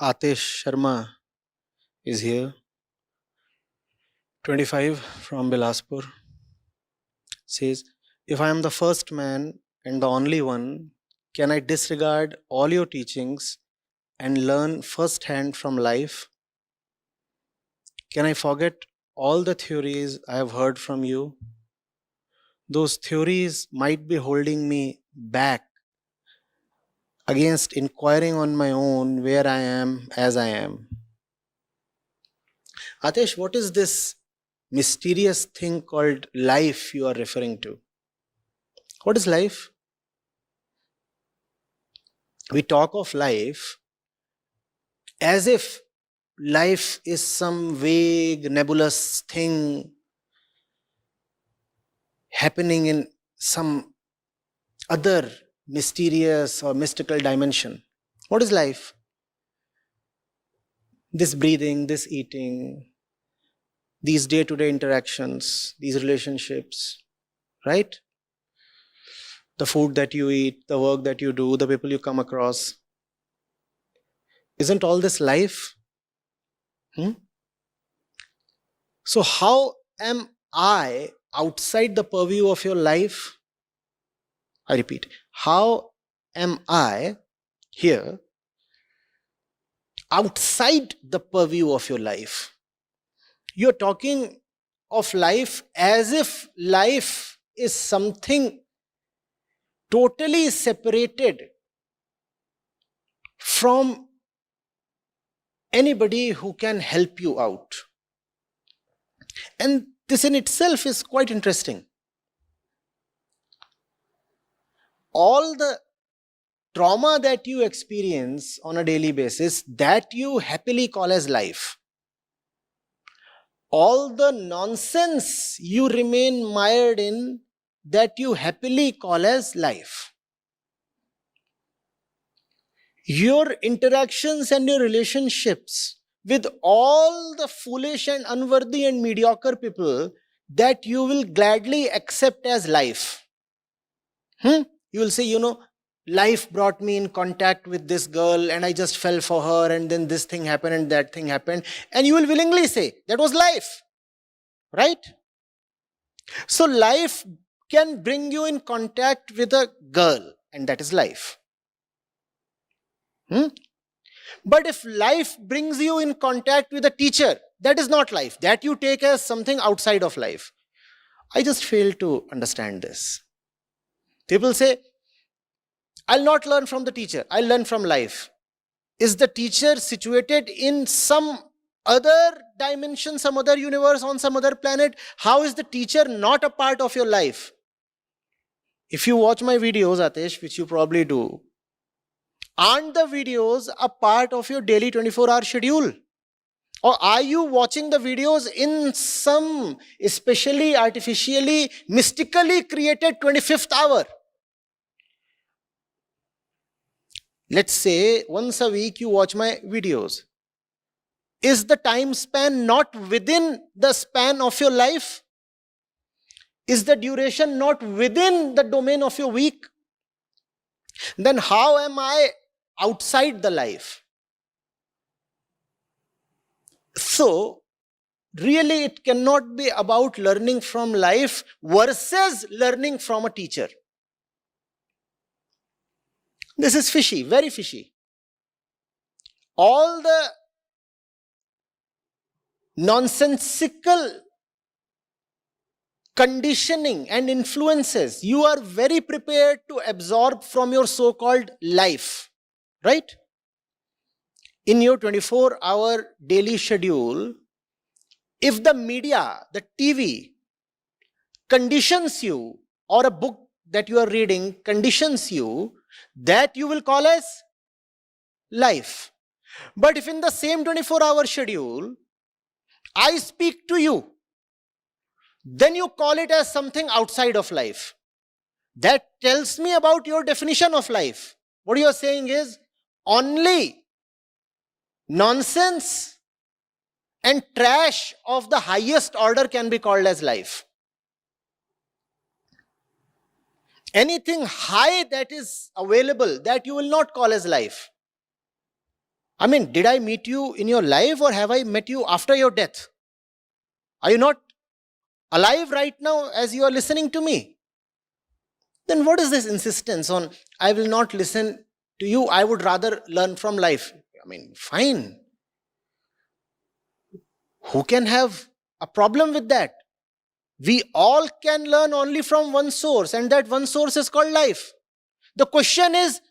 Atish Sharma is here, 25 from Bilaspur, says, if I am the first man and the only one, can I disregard all your teachings and learn firsthand from life? Can I forget all the theories I have heard from you? Those theories might be holding me back against inquiring on my own where I am as I am. Atish, what is this mysterious thing called life you are referring to? What is life? We talk of life as if life is some vague, nebulous thing happening in some other mysterious or mystical dimension. What is life? This breathing, this eating, these day-to-day interactions, these relationships, right? The food that you eat, the work that you do, the people you come across. Isn't all this life? So how am I outside the purview of your life? I repeat, how am I here outside the purview of your life? You're talking of life as if life is something totally separated from anybody who can help you out. And this in itself is quite interesting. All the trauma that you experience on a daily basis, that you happily call as life. All the nonsense you remain mired in, that you happily call as life. Your interactions and your relationships with all the foolish and unworthy and mediocre people, that you will gladly accept as life. You will say, life brought me in contact with this girl and I just fell for her, and then this thing happened and that thing happened. And you will willingly say, that was life. Right? So life can bring you in contact with a girl, and that is life. But if life brings you in contact with a teacher, that is not life. That you take as something outside of life. I just fail to understand this. People say, I'll not learn from the teacher, I'll learn from life. Is the teacher situated in some other dimension, some other universe, on some other planet? How is the teacher not a part of your life? If you watch my videos, Atish, which you probably do, aren't the videos a part of your daily 24-hour schedule? Or are you watching the videos in some especially artificially, mystically created 25th hour? Let's say once a week you watch my videos. Is the time span not within the span of your life? Is the duration not within the domain of your week? Then how am I outside the life? So, really it cannot be about learning from life versus learning from a teacher. This is fishy, very fishy. All the nonsensical conditioning and influences you are very prepared to absorb from your so-called life, right? In your 24-hour daily schedule, if the media, the TV, conditions you, or a book that you are reading conditions you, that you will call as life. But if in the same 24-hour schedule, I speak to you, then you call it as something outside of life. That tells me about your definition of life. What you are saying is, only nonsense and trash of the highest order can be called as life. Anything high that is available, that you will not call as life. I mean, did I meet you in your life or have I met you after your death? Are you not alive right now as you are listening to me? Then what is this insistence on, I will not listen to you, I would rather learn from life? I mean, fine. Who can have a problem with that? We all can learn only from one source, and that one source is called life. The question is,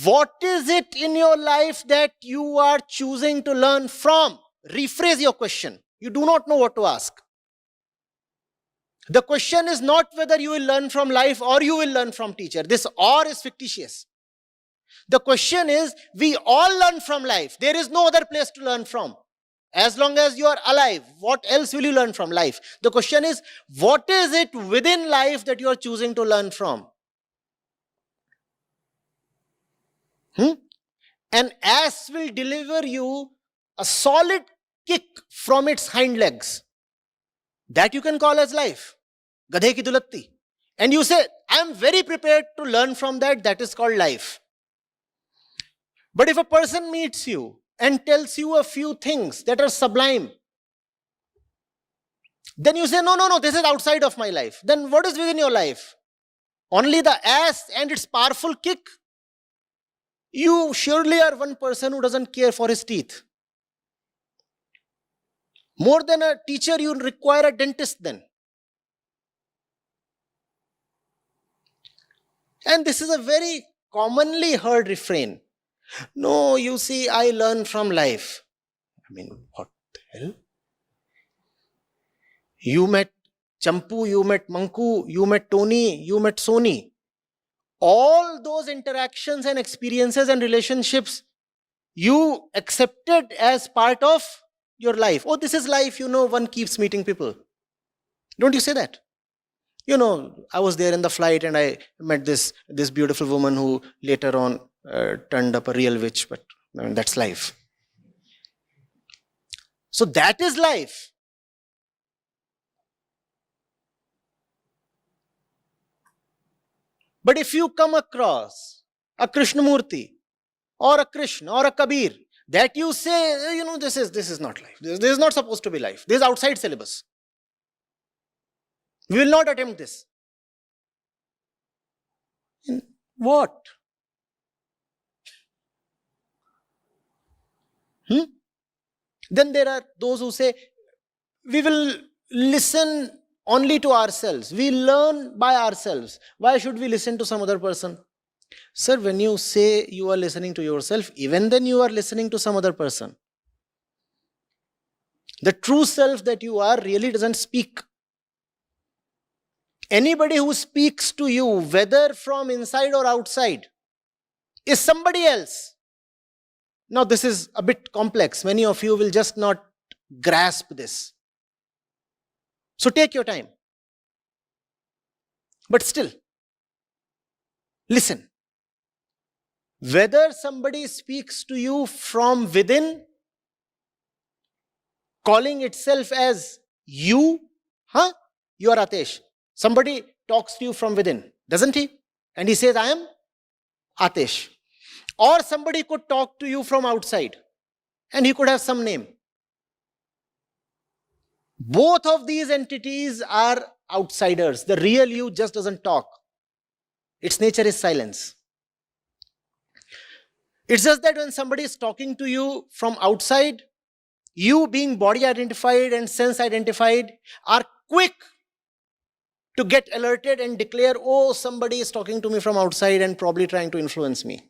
what is it in your life that you are choosing to learn from? Rephrase your question. You do not know what to ask. The question is not whether you will learn from life or you will learn from teacher. This or is fictitious. The question is, we all learn from life. There is no other place to learn from. As long as you are alive, what else will you learn from life? The question is, what is it within life that you are choosing to learn from? An ass will deliver you a solid kick from its hind legs. That you can call as life. Gadhe ki dulatti. And you say, I am very prepared to learn from that. That is called life. But if a person meets you and tells you a few things that are sublime, then you say, no, this is outside of my life. Then what is within your life? Only the ass and its powerful kick? You surely are one person who doesn't care for his teeth. More than a teacher, you require a dentist then. And this is a very commonly heard refrain. No, you see, I learn from life. I mean, what the hell? You met Champu, you met Manku, you met Tony, you met Sony. All those interactions and experiences and relationships you accepted as part of your life. Oh, this is life, one keeps meeting people. Don't you say that? I was there in the flight and I met this beautiful woman who later on turned up a real witch, but I mean, that's life. So that is life. But if you come across a Krishnamurti or a Krishna or a Kabir, that you say, this is not life. This is not supposed to be life. This is outside syllabus. We will not attempt this. What? Then there are those who say, we will listen only to ourselves. We learn by ourselves. Why should we listen to some other person? Sir, when you say you are listening to yourself, even then you are listening to some other person. The true self that you are really doesn't speak. Anybody who speaks to you, whether from inside or outside, is somebody else. Now, this is a bit complex. Many of you will just not grasp this. So take your time. But still, listen. Whether somebody speaks to you from within, calling itself as you are Atesh. Somebody talks to you from within, doesn't he? And he says, I am Atesh. Or somebody could talk to you from outside and he could have some name. Both of these entities are outsiders. The real you just doesn't talk. Its nature is silence. It's just that when somebody is talking to you from outside, you being body identified and sense identified are quick to get alerted and declare, oh, somebody is talking to me from outside and probably trying to influence me.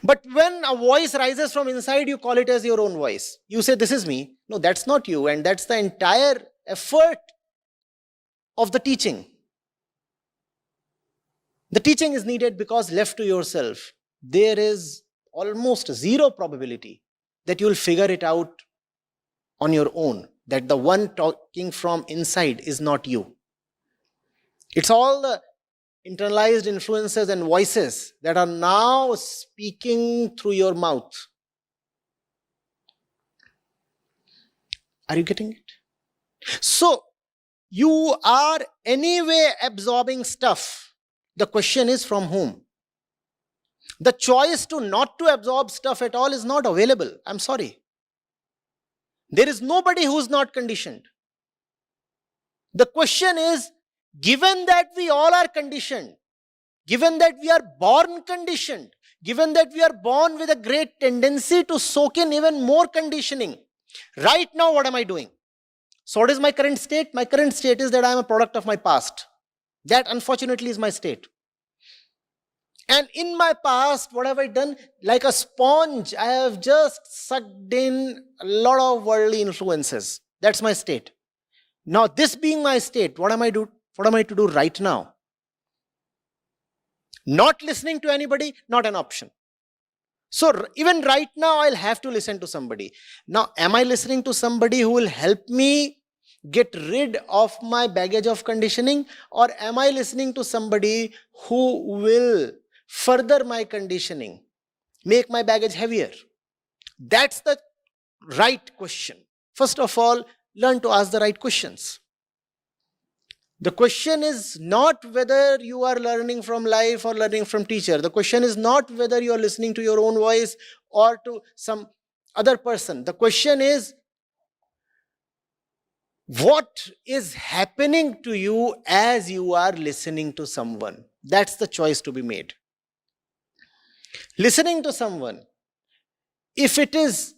But when a voice rises from inside, you call it as your own voice. You say, this is me. No, that's not you. And that's the entire effort of the teaching. The teaching is needed because left to yourself, there is almost zero probability that you will figure it out on your own, that the one talking from inside is not you. It's all the internalized influences and voices that are now speaking through your mouth. Are you getting it? So, you are anyway absorbing stuff. The question is from whom? The choice to not to absorb stuff at all is not available. I'm sorry. There is nobody who's not conditioned. The question is, given that we all are conditioned, given that we are born conditioned, given that we are born with a great tendency to soak in even more conditioning, right now what am I doing? So what is my current state? My current state is that I am a product of my past. That unfortunately is my state. And in my past, what have I done? Like a sponge, I have just sucked in a lot of worldly influences. That's my state. Now, this being my state, what am I to do right now? Not listening to anybody, not an option. So even right now, I'll have to listen to somebody. Now, am I listening to somebody who will help me get rid of my baggage of conditioning? Or am I listening to somebody who will further my conditioning, make my baggage heavier? That's the right question. First of all, learn to ask the right questions. The question is not whether you are learning from life or learning from teacher. The question is not whether you are listening to your own voice or to some other person. The question is, what is happening to you as you are listening to someone? That's the choice to be made. Listening to someone, if it is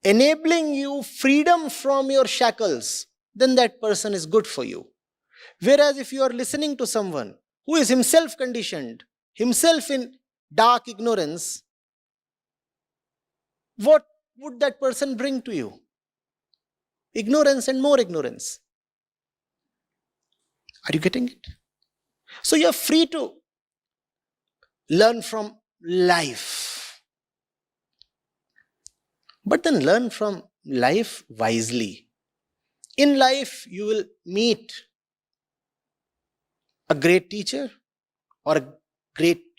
enabling you freedom from your shackles, then that person is good for you. Whereas if you are listening to someone who is himself conditioned, himself in dark ignorance, what would that person bring to you? Ignorance and more ignorance. Are you getting it? So you are free to learn from life. But then learn from life wisely. In life, you will meet a great teacher or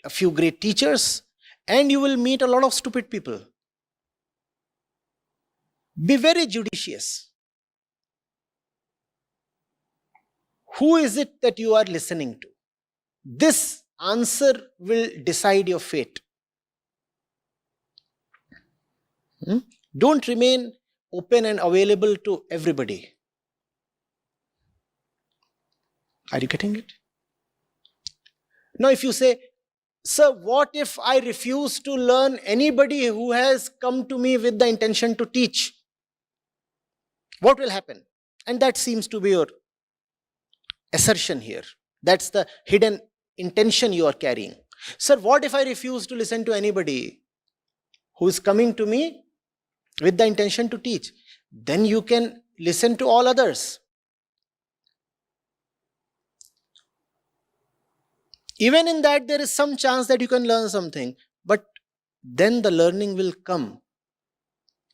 a few great teachers, and you will meet a lot of stupid people. Be very judicious. Who is it that you are listening to? This answer will decide your fate. Don't remain open and available to everybody. Are you getting it? Now, if you say, sir, what if I refuse to learn anybody who has come to me with the intention to teach? What will happen? And that seems to be your assertion here. That's the hidden intention you are carrying. Sir, what if I refuse to listen to anybody who is coming to me with the intention to teach? Then you can listen to all others. Even in that, there is some chance that you can learn something, but then the learning will come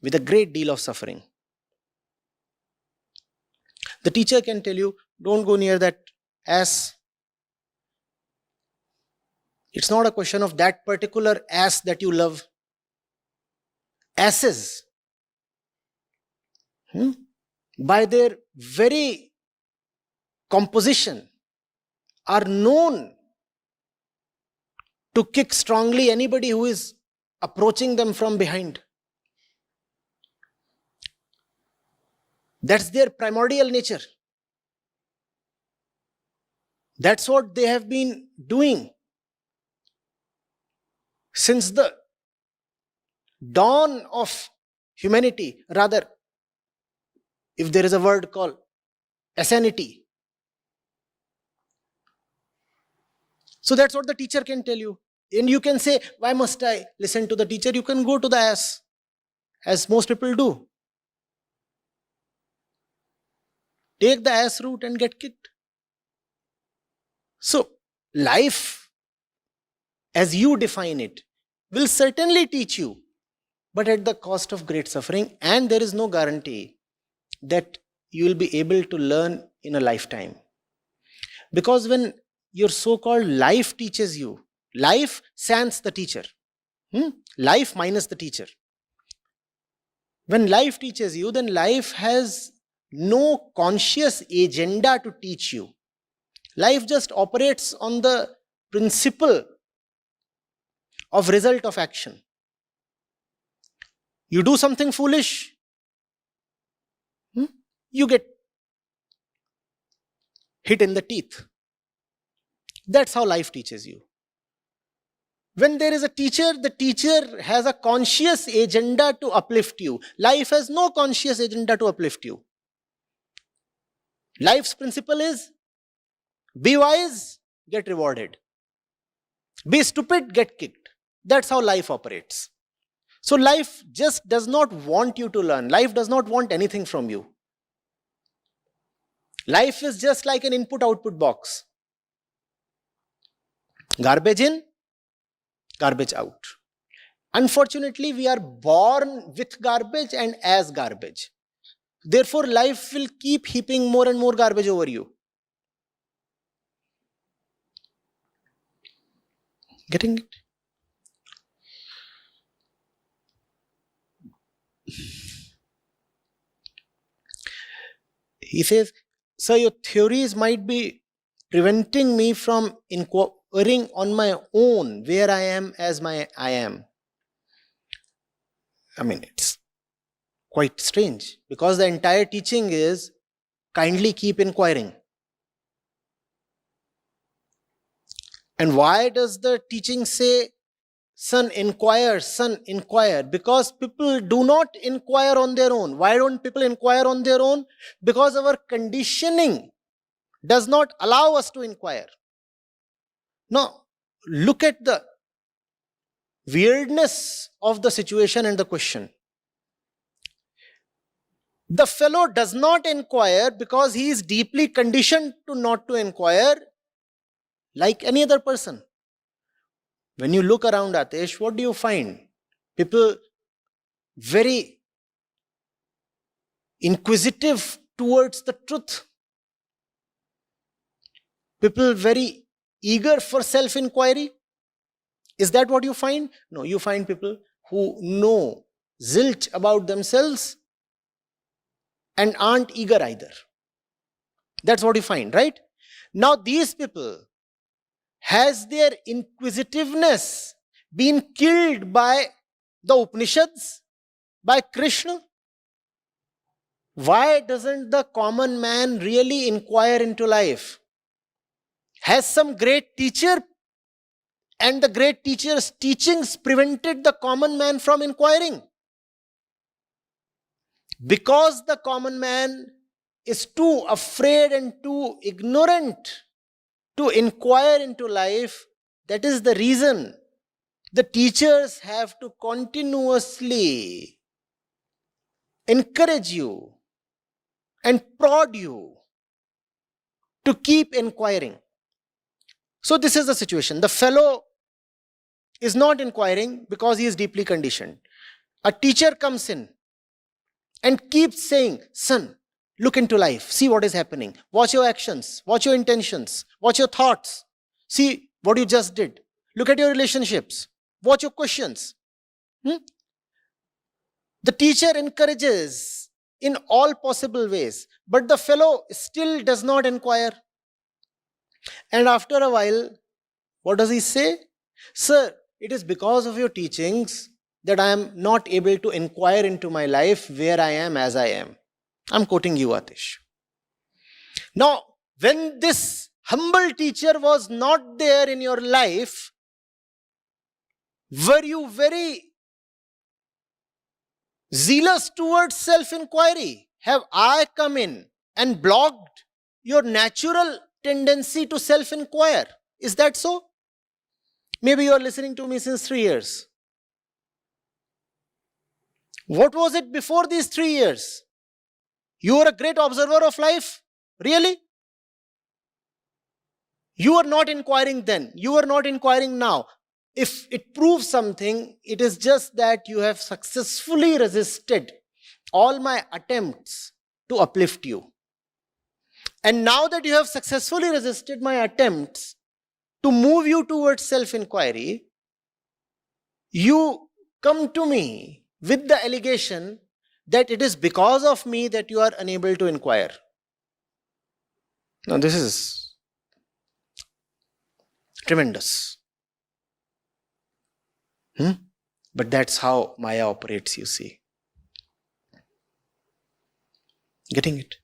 with a great deal of suffering. The teacher can tell you, don't go near that ass. It's not a question of that particular ass that you love. Asses, by their very composition, are known to kick strongly anybody who is approaching them from behind. That's their primordial nature. That's what they have been doing since the dawn of humanity. Rather, if there is a word called asanity. So that's what the teacher can tell you. And you can say, why must I listen to the teacher? You can go to the ass, as most people do. Take the ass route and get kicked. So, life, as you define it, will certainly teach you, but at the cost of great suffering, and there is no guarantee that you will be able to learn in a lifetime. Because when your so-called life teaches you, life sans the teacher, life minus the teacher. When life teaches you, then life has no conscious agenda to teach you. Life just operates on the principle of result of action. You do something foolish, you get hit in the teeth. That's how life teaches you. When there is a teacher, the teacher has a conscious agenda to uplift you. Life has no conscious agenda to uplift you. Life's principle is, be wise, get rewarded. Be stupid, get kicked. That's how life operates. So life just does not want you to learn. Life does not want anything from you. Life is just like an input-output box. Garbage in, garbage out. Unfortunately, we are born with garbage and as garbage. Therefore, life will keep heaping more and more garbage over you. Getting it? He says, sir, your theories might be preventing me from inquiring on my own where I am as I am. I mean, it's quite strange because the entire teaching is kindly keep inquiring. And why does the teaching say, son, inquire, son, inquire? Because people do not inquire on their own. Why don't people inquire on their own? Because our conditioning does not allow us to inquire. Now, look at the weirdness of the situation and the question. The fellow does not inquire because he is deeply conditioned to not to inquire like any other person. When you look around, Atish, what do you find? People very inquisitive towards the truth. People very eager for self-inquiry. Is that what you find? No, you find people who know zilch about themselves and aren't eager either. That's what you find, right? Now these people, has their inquisitiveness been killed by the Upanishads, by Krishna? Why doesn't the common man really inquire into life? Has some great teacher and the great teacher's teachings prevented the common man from inquiring? Because the common man is too afraid and too ignorant to inquire into life, that is the reason the teachers have to continuously encourage you and prod you to keep inquiring. So this is the situation. The fellow is not inquiring because he is deeply conditioned. A teacher comes in and keeps saying, son, look into life. See what is happening. Watch your actions. Watch your intentions. Watch your thoughts. See what you just did. Look at your relationships. Watch your questions. The teacher encourages in all possible ways, but the fellow still does not inquire. And after a while, what does he say? Sir, it is because of your teachings that I am not able to inquire into my life where I am as I am. I'm quoting you, Atish. Now, when this humble teacher was not there in your life, were you very zealous towards self-inquiry? Have I come in and blocked your natural tendency to self-inquire? Is that so? Maybe you are listening to me since 3 years. What was it before these 3 years? You were a great observer of life? Really? You are not inquiring then. You are not inquiring now. If it proves something, it is just that you have successfully resisted all my attempts to uplift you. And now that you have successfully resisted my attempts to move you towards self-inquiry, you come to me with the allegation that it is because of me that you are unable to inquire. Now this is tremendous. But that's how Maya operates, you see. Getting it?